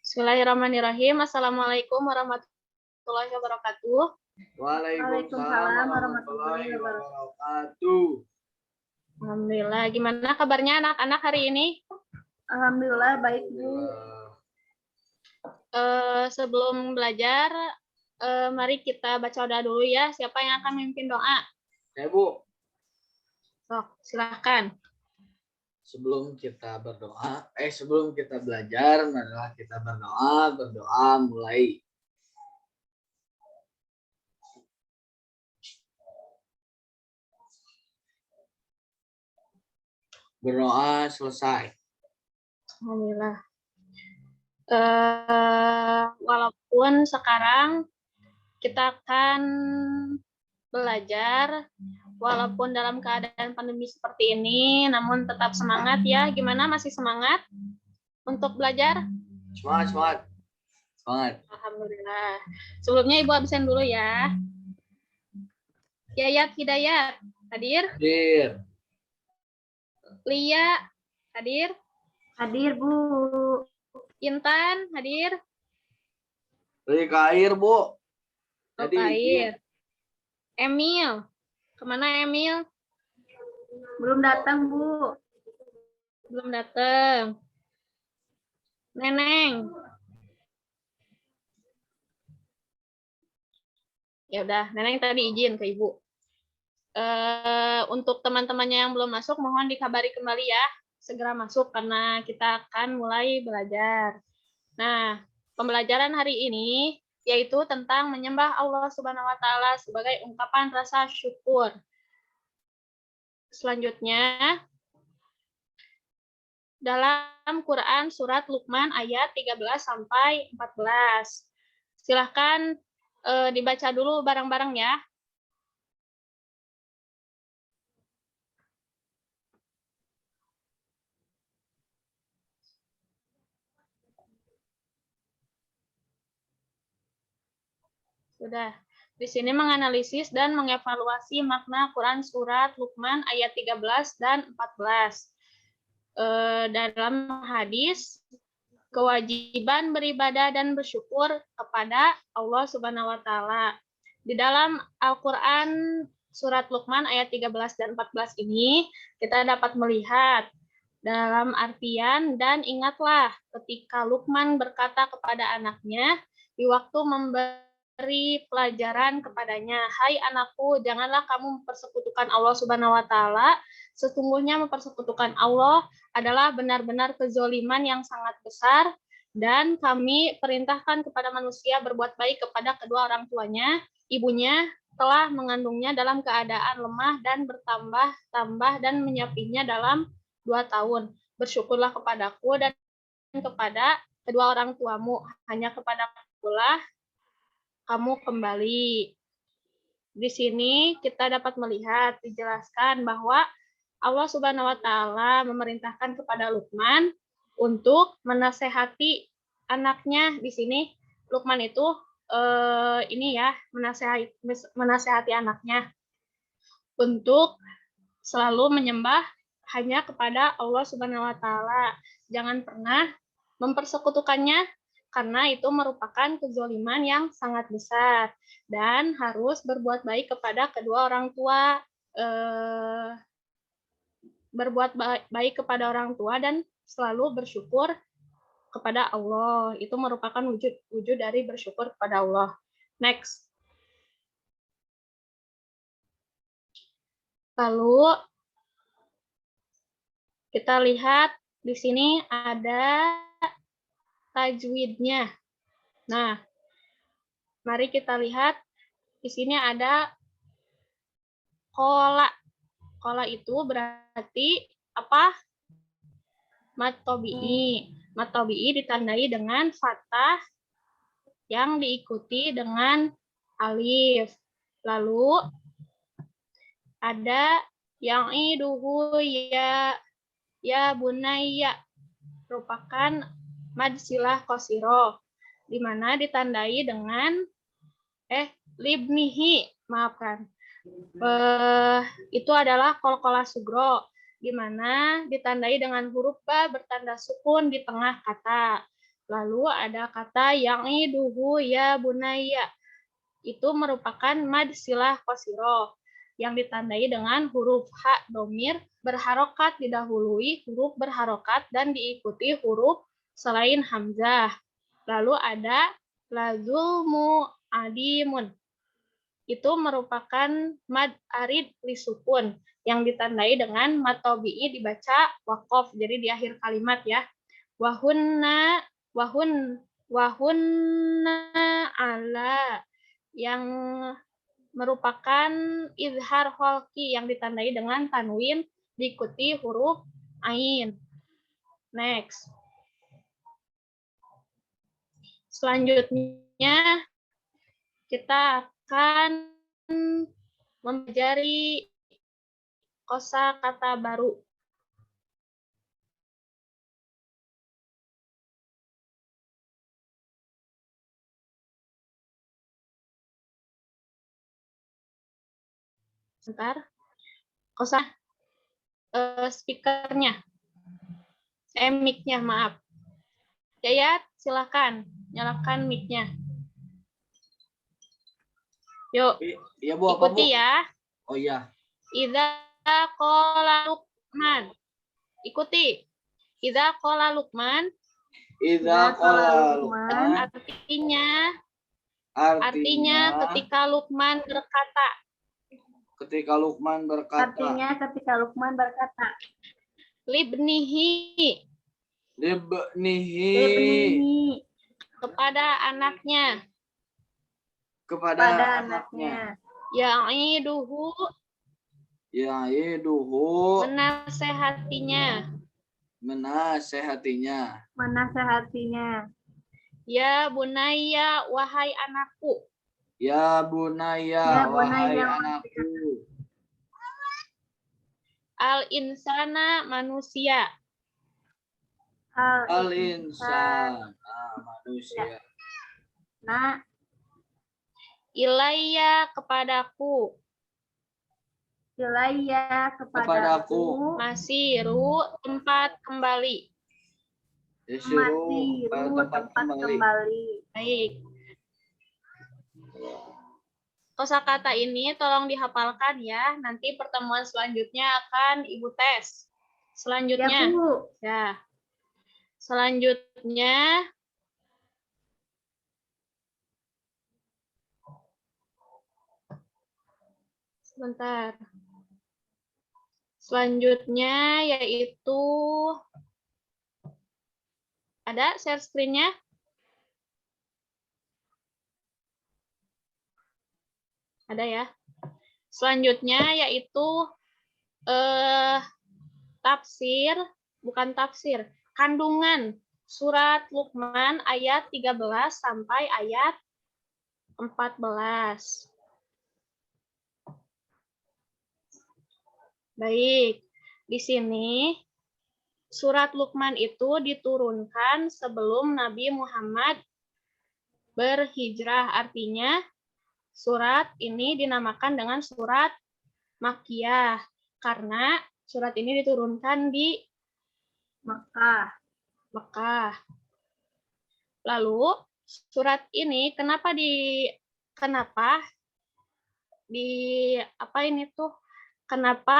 Bismillahirrahmanirrahim. Assalamualaikum warahmatullahi wabarakatuh. Waalaikumsalam warahmatullahi wabarakatuh. Alhamdulillah. Gimana kabarnya anak-anak hari ini? Alhamdulillah baik, Bu. Sebelum belajar, mari kita baca doa dulu ya. Siapa yang akan memimpin doa? Saya, Bu. Sok, silahkan. Sebelum kita belajar, marilah kita berdoa mulai. Berdoa selesai. Alhamdulillah. Walaupun sekarang kita akan belajar, walaupun dalam keadaan pandemi seperti ini, namun tetap semangat ya. Gimana, masih semangat untuk belajar? Semangat. Alhamdulillah. Sebelumnya Ibu absen dulu ya. Yayat Hidayat, hadir? Hadir. Lia, hadir? Hadir, Bu. Intan, hadir? Rika air, Bu. Air. Emil, kemana Emil? Belum datang, Bu. Belum datang. Neneng. Ya udah, Neneng tadi izin ke Ibu. Untuk teman-temannya yang belum masuk, mohon dikabari kembali ya. Segera masuk karena kita akan mulai belajar. Nah, pembelajaran hari ini yaitu tentang menyembah Allah Subhanahu wa taala sebagai ungkapan rasa syukur. Selanjutnya, dalam Quran surat Luqman ayat 13 sampai 14. Silahkan dibaca dulu bareng-bareng ya. Sudah. Di sini menganalisis dan mengevaluasi makna Quran surat Luqman ayat 13 dan 14. Dalam hadis, kewajiban beribadah dan bersyukur kepada Allah Subhanahu wa taala. Di dalam Al-Qur'an surat Luqman ayat 13 dan 14 ini kita dapat melihat dalam artian, dan ingatlah ketika Luqman berkata kepada anaknya di waktu memberi pelajaran kepadanya, hai anakku, janganlah kamu mempersekutukan Allah Subhanahu wa taala. Sesungguhnya mempersekutukan Allah adalah benar-benar kezoliman yang sangat besar, dan kami perintahkan kepada manusia berbuat baik kepada kedua orang tuanya. Ibunya telah mengandungnya dalam keadaan lemah dan bertambah-tambah dan menyapinya dalam 2 tahun. Bersyukurlah kepadaku dan kepada kedua orang tuamu. Hanya kepadakulah kamu kembali. Di sini kita dapat melihat, dijelaskan bahwa Allah Subhanahu wa taala memerintahkan kepada Luqman untuk menasehati anaknya. Di sini Luqman itu menasehati anaknya untuk selalu menyembah hanya kepada Allah Subhanahu wa taala. Jangan pernah mempersekutukannya karena itu merupakan kezaliman yang sangat besar, dan harus berbuat baik kepada kedua orang tua. Berbuat baik kepada orang tua dan selalu bersyukur kepada Allah. Itu merupakan wujud dari bersyukur kepada Allah. Next. Lalu kita lihat di sini ada tajwidnya. Nah, mari kita lihat di sini ada qola. Qola itu berarti apa? Mad tabi'i. Mad tabi'i ditandai dengan fathah yang diikuti dengan alif. Lalu ada yang iduhu ya bunayya, merupakan mad silah qasiro, di mana ditandai dengan libnihi, maafkan. Itu adalah qalqalah sugro. di mana ditandai dengan huruf ba bertanda sukun di tengah kata. Lalu ada kata yang iduhu ya bunaya. Itu merupakan mad silah qasirah yang ditandai dengan huruf ha domir berharokat didahului huruf berharokat dan diikuti huruf selain hamzah. Lalu ada lazulmu adimun. Itu merupakan mad arid lisukun yang ditandai dengan mad tabi'i dibaca waqaf. Jadi di akhir kalimat ya. Wahunna ala yang merupakan izhar holki yang ditandai dengan tanwin diikuti huruf ain. Next. Selanjutnya kita akan mempelajari kosakata baru. Sebentar. Speakernya. Mic-nya, maaf. Yayat, silakan. Nyalakan mic-nya. Yuk, Iya, Bu, apa, Bu? ikuti ya. Oh iya. Idza qala Luqman. Ikuti. Idza qala Luqman. Idza qala Luqman. Artinya ketika Luqman berkata. Ketika Luqman berkata. Artinya ketika Luqman berkata. Libnihi. Kepada anaknya. Kepada anaknya. Ya'iduhu. Menasehatinya. Ya bunaya, wahai anakku. Ya bunaya, wahai anakku. Al-insana, manusia. Al-insan, manusia. Nah, ilayya, kepadaku. Kepadaku. Masiru, tempat kembali. Tempat kembali. Baik. Kosakata ini tolong dihafalkan ya. Nanti pertemuan selanjutnya akan Ibu tes. Selanjutnya. Ya. Selanjutnya sebentar. Selanjutnya yaitu ada share screen-nya? Ada ya. Selanjutnya yaitu kandungan surat Luqman ayat 13 sampai ayat 14. Baik, di sini surat Luqman itu diturunkan sebelum Nabi Muhammad berhijrah. Artinya surat ini dinamakan dengan surat Makkiyah karena surat ini diturunkan di Mekah. Lalu surat ini kenapa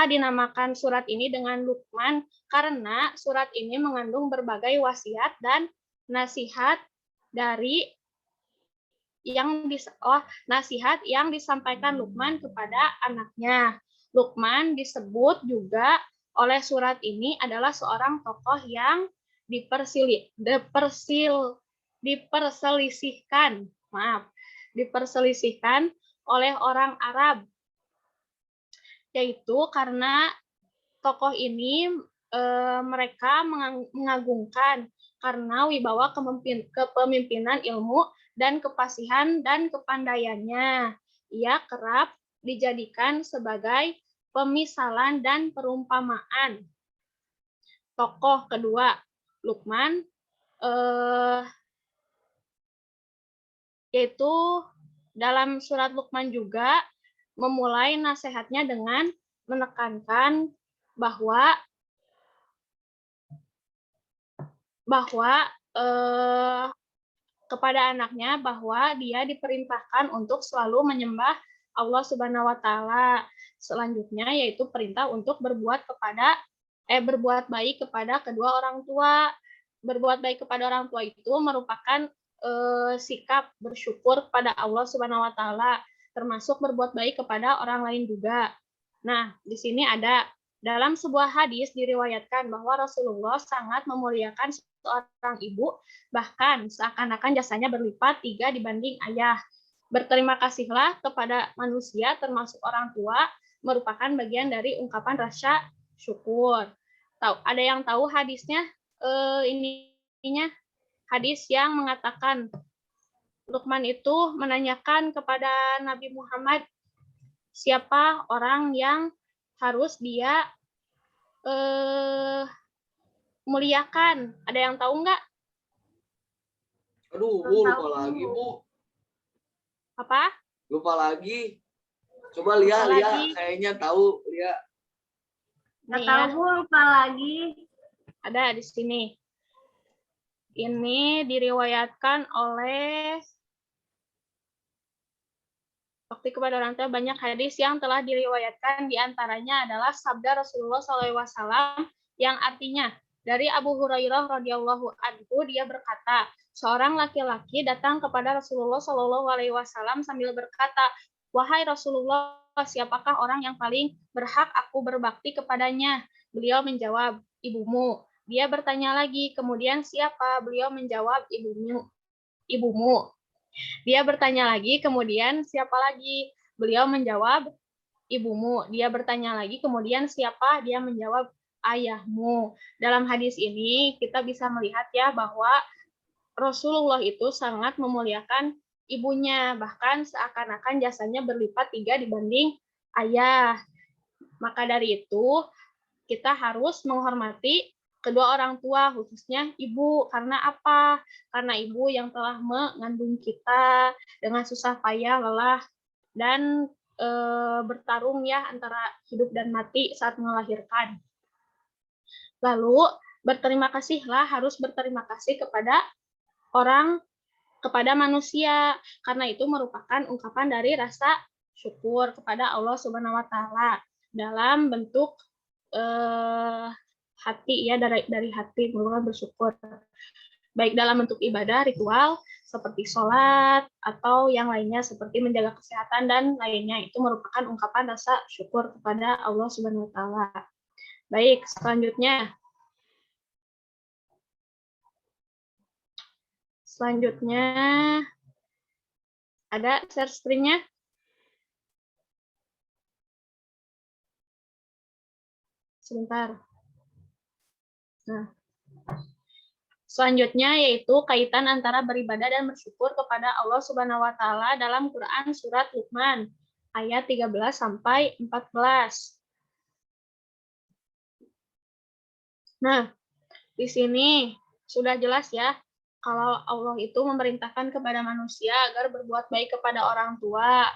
dinamakan surat ini dengan Luqman? Karena surat ini mengandung berbagai wasiat dan nasihat nasihat yang disampaikan Luqman kepada anaknya. Luqman disebut juga oleh surat ini adalah seorang tokoh yang diperselisihkan oleh orang Arab, yaitu karena tokoh ini mereka mengagungkan karena wibawa kepemimpinan ilmu dan kefasihan dan kepandaiannya. Ia kerap dijadikan sebagai pemisalan dan perumpamaan. Tokoh kedua, Luqman, yaitu dalam surat Luqman juga memulai nasihatnya dengan menekankan bahwa bahwa kepada anaknya bahwa dia diperintahkan untuk selalu menyembah Allah Subhanahu wa taala. Selanjutnya yaitu perintah untuk berbuat baik kepada kedua orang tua. Berbuat baik kepada orang tua itu merupakan sikap bersyukur kepada Allah Subhanahu wa taala, termasuk berbuat baik kepada orang lain juga. Nah, di sini ada dalam sebuah hadis diriwayatkan bahwa Rasulullah sangat memuliakan seorang ibu, bahkan seakan-akan jasanya berlipat 3 dibanding ayah. Berterima kasihlah kepada manusia termasuk orang tua merupakan bagian dari ungkapan rasa syukur. Ada yang tahu hadisnya? Ininya hadis yang mengatakan Luqman itu menanyakan kepada Nabi Muhammad siapa orang yang harus dia muliakan. Ada yang tahu nggak? Aduh, Bu, lupa lagi, Bu. Apa? Lupa lagi. Coba Lia, kayaknya tahu, Lia. Nggak tahu, Bu, lupa lagi. Ada di sini. Ini diriwayatkan oleh bakti kepada orang tua. Banyak hadis yang telah diriwayatkan, diantaranya adalah sabda Rasulullah SAW yang artinya dari Abu Hurairah radhiyallahu anhu, dia berkata, seorang laki-laki datang kepada Rasulullah SAW sambil berkata, wahai Rasulullah, siapakah orang yang paling berhak aku berbakti kepadanya? Beliau menjawab, ibumu. Dia bertanya lagi, kemudian siapa? Beliau menjawab, ibumu. Dia bertanya lagi, kemudian siapa lagi? Beliau menjawab, ibumu. Dia bertanya lagi, kemudian siapa? Dia menjawab, ayahmu. Dalam hadis ini kita bisa melihat ya bahwa Rasulullah itu sangat memuliakan ibunya, bahkan seakan-akan jasanya berlipat 3 dibanding ayah. Maka dari itu kita harus menghormati kedua orang tua, khususnya ibu. Karena apa? Karena ibu yang telah mengandung kita dengan susah payah, lelah, dan bertarung ya antara hidup dan mati saat melahirkan. Lalu harus berterima kasih kepada manusia, karena itu merupakan ungkapan dari rasa syukur kepada Allah Subhanahu wa taala dalam bentuk hati ya, dari hati merupakan bersyukur. Baik dalam bentuk ibadah ritual seperti sholat atau yang lainnya seperti menjaga kesehatan dan lainnya, itu merupakan ungkapan rasa syukur kepada Allah Subhanahu wa taala. Baik, selanjutnya ada share screen-nya. Sebentar. Nah, selanjutnya yaitu kaitan antara beribadah dan bersyukur kepada Allah Subhanahu wa taala dalam Quran surat Luqman ayat 13 sampai 14. Nah, di sini sudah jelas ya kalau Allah itu memerintahkan kepada manusia agar berbuat baik kepada orang tua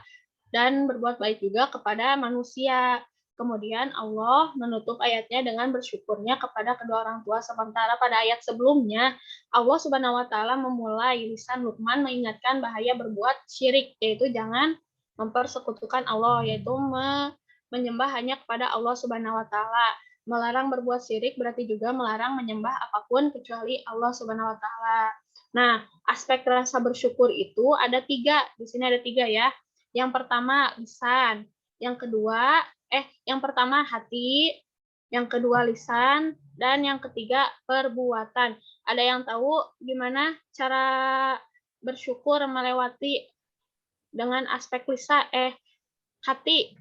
dan berbuat baik juga kepada manusia. Kemudian Allah menutup ayatnya dengan bersyukurnya kepada kedua orang tua. Sementara pada ayat sebelumnya, Allah Subhanahu wa taala memulai lisan Luqman mengingatkan bahaya berbuat syirik, yaitu jangan mempersekutukan Allah, yaitu menyembah hanya kepada Allah Subhanahu wa taala. Melarang berbuat syirik berarti juga melarang menyembah apapun kecuali Allah Subhanahu wa taala. Nah, aspek rasa bersyukur itu ada 3. Di sini ada 3 ya. Yang pertama lisan, yang pertama hati, yang kedua lisan, dan yang ketiga perbuatan. Ada yang tahu gimana cara bersyukur melewati dengan aspek lisan hati?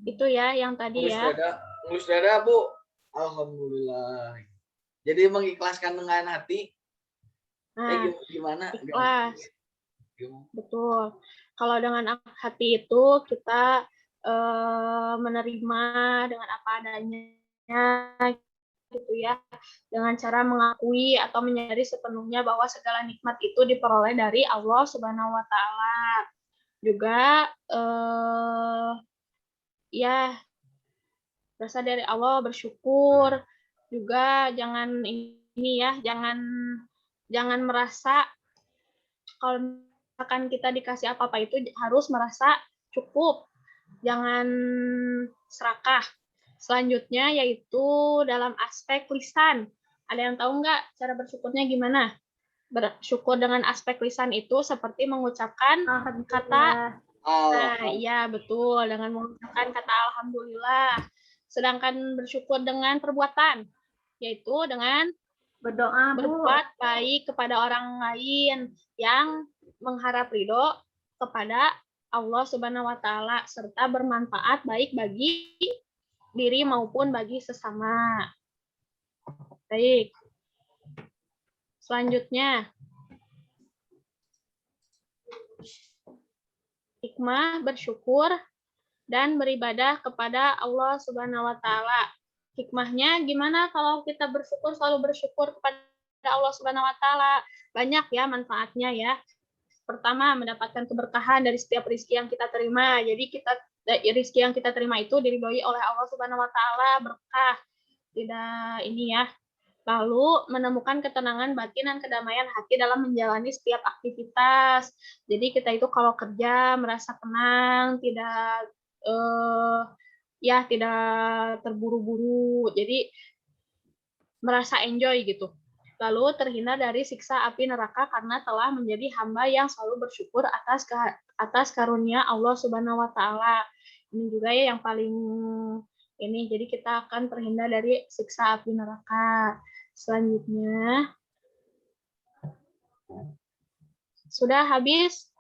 Itu ya yang tadi ya. Nulis dada, Bu. Alhamdulillah. Jadi mengikhlaskan dengan hati. Nah, gimana? Ikhlas. Betul. Kalau dengan hati itu kita menerima dengan apa adanya gitu ya. Dengan cara mengakui atau menyadari sepenuhnya bahwa segala nikmat itu diperoleh dari Allah Subhanahu wa taala. Juga ya berasal dari Allah, bersyukur. Juga jangan ini ya, jangan merasa kalau misalkan kita dikasih apa-apa itu harus merasa cukup. Jangan serakah. Selanjutnya yaitu dalam aspek lisan. Ada yang tahu nggak cara bersyukurnya gimana? Bersyukur dengan aspek lisan itu seperti mengucapkan kata, nah iya betul, dengan mengucapkan kata alhamdulillah. Sedangkan bersyukur dengan perbuatan, yaitu dengan Berdoa, Bu. berbuat baik kepada orang lain yang mengharap ridho kepada Allah Subhanahu wa taala serta bermanfaat baik bagi diri maupun bagi sesama. Baik. Selanjutnya, hikmah bersyukur dan beribadah kepada Allah Subhanahu wa taala. Hikmahnya gimana kalau kita bersyukur, selalu bersyukur kepada Allah Subhanahu wa taala? Banyak ya manfaatnya ya. Pertama, mendapatkan keberkahan dari setiap rezeki yang kita terima. Jadi rezeki yang kita terima itu diridhoi oleh Allah Subhanahu wa taala, berkah. Tidak ini ya. Lalu menemukan ketenangan batin dan kedamaian hati dalam menjalani setiap aktivitas. Jadi kita itu kalau kerja merasa tenang, tidak tidak terburu-buru. Jadi merasa enjoy gitu. Lalu terhindar dari siksa api neraka karena telah menjadi hamba yang selalu bersyukur atas karunia Allah Subhanahu wa taala. Ini juga ya yang paling ini, jadi kita akan terhindar dari siksa api neraka. Selanjutnya, sudah habis?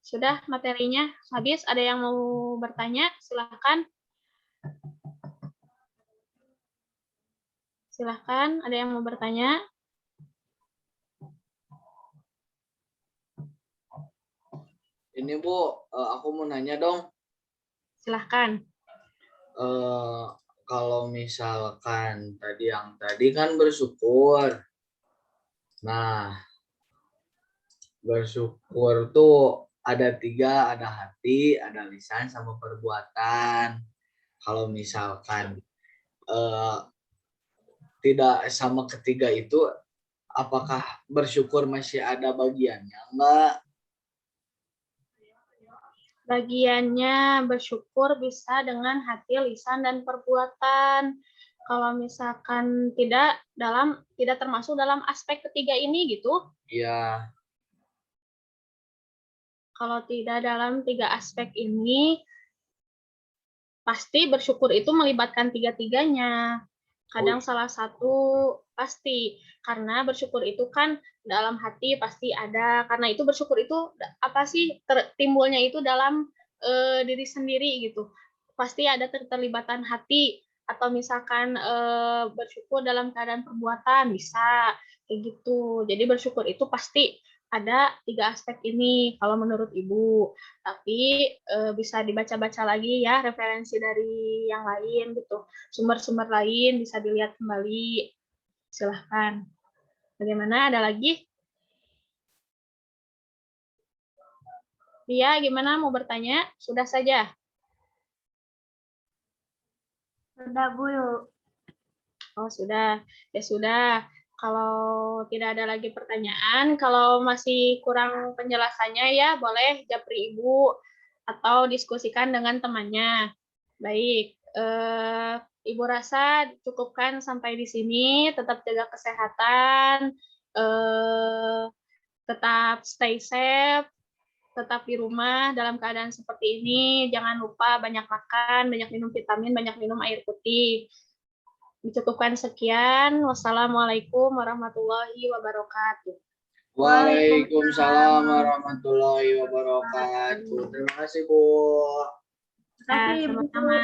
Sudah materinya habis? Ada yang mau bertanya? Silahkan. Silahkan, ada yang mau bertanya? Ini Bu, aku mau nanya dong. Silahkan. Kalau misalkan tadi kan bersyukur. Nah, bersyukur tuh ada 3, ada hati, ada lisan, sama perbuatan. Kalau misalkan tidak sama ketiga itu, apakah bersyukur masih ada bagiannya enggak? Bagiannya bersyukur bisa dengan hati, lisan, dan perbuatan. Kalau misalkan tidak termasuk dalam aspek ketiga ini gitu. Iya. Kalau tidak dalam 3 aspek ini, pasti bersyukur itu melibatkan 3-tiganya. Kadang salah satu pasti, karena bersyukur itu kan dalam hati pasti ada, karena itu bersyukur itu apa sih timbulnya itu dalam diri sendiri gitu, pasti ada keterlibatan hati, atau misalkan bersyukur dalam keadaan perbuatan bisa kayak gitu. Jadi bersyukur itu pasti ada 3 aspek ini kalau menurut Ibu. Tapi bisa dibaca-baca lagi ya referensi dari yang lain gitu. Sumber-sumber lain bisa dilihat kembali. Silahkan. Bagaimana? Ada lagi? Lia, gimana? Mau bertanya? Sudah saja. Sudah, Bu. Oh, sudah. Ya sudah. Kalau tidak ada lagi pertanyaan, kalau masih kurang penjelasannya ya boleh japri Ibu atau diskusikan dengan temannya. Baik, Ibu rasa cukupkan sampai di sini. Tetap jaga kesehatan, tetap stay safe, tetap di rumah dalam keadaan seperti ini. Jangan lupa banyak makan, banyak minum vitamin, banyak minum air putih. Dicukupkan sekian. Wassalamualaikum warahmatullahi wabarakatuh. Waalaikumsalam warahmatullahi wabarakatuh. Terima kasih Bu. Terima kasih, Bu. Sama-sama.